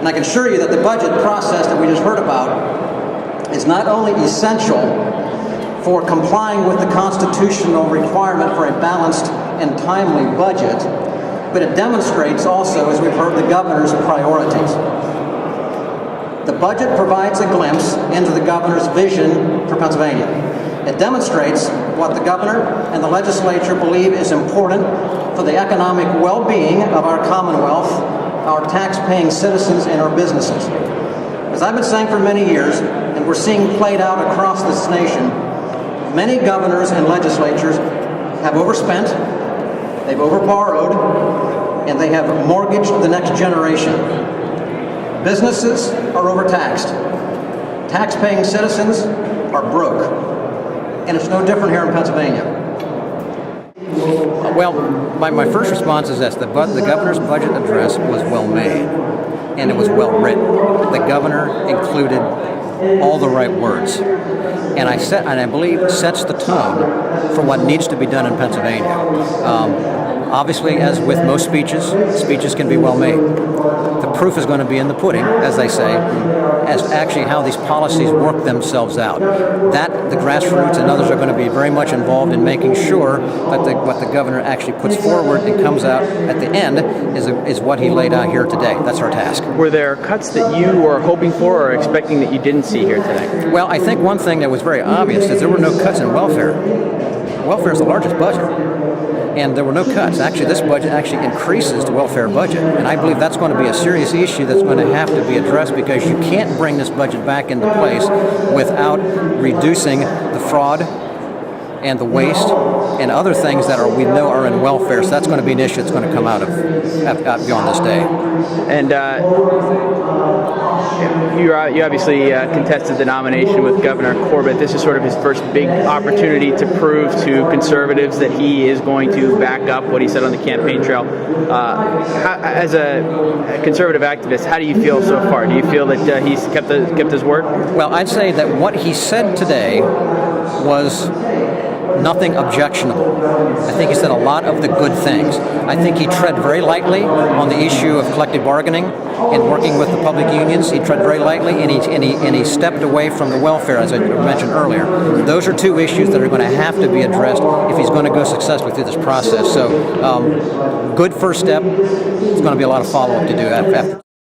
I can assure you that the budget process that we just heard about is not only essential for complying with the constitutional requirement for a balanced and timely budget, but it demonstrates also, as we've heard, the governor's priorities. The budget provides a glimpse into the governor's vision for Pennsylvania. It demonstrates what the governor and the legislature believe is important for the economic well-being of our Commonwealth, our tax-paying citizens, and our businesses. As I've been saying for many years, and we're seeing played out across this nation, many governors and legislatures have overspent, they've overborrowed, and they have mortgaged the next generation. Businesses are overtaxed. Tax-paying citizens are broke. And it's no different here in Pennsylvania. Well, my first response is this. The governor's budget address was well made, and it was well written. The governor included all the right words. And I believe sets the tone for what needs to be done in Pennsylvania. Obviously, as with most speeches can be well made. The proof is going to be in the pudding, as they say, as actually how these policies work themselves out. That the grassroots and others are going to be very much involved in making sure that what the governor actually puts forward and comes out at the end is what he laid out here today. That's our task. Were there cuts that you were hoping for or expecting that you didn't see here today? Well, I think one thing that was very obvious is there were no cuts in welfare. Welfare is the largest budget. And there were no cuts. Actually, this budget actually increases the welfare budget. And I believe that's going to be a serious issue that's going to have to be addressed, because you can't bring this budget back into place without reducing the fraud and the waste and other things that we know are in welfare. So that's going to be an issue that's going to come out beyond this day. And you obviously contested the nomination with Governor Corbett. This is sort of his first big opportunity to prove to conservatives that he is going to back up what he said on the campaign trail. As a conservative activist, how do you feel so far? Do you feel that he's kept his word? Well, I'd say that what he said today was nothing objectionable. I think he said a lot of the good things. I think he tread very lightly on the issue of collective bargaining and working with the public unions. He tread very lightly, and he stepped away from the welfare, as I mentioned earlier. Those are two issues that are going to have to be addressed if he's going to go successfully through this process. So, good first step. It's going to be a lot of follow-up to do after.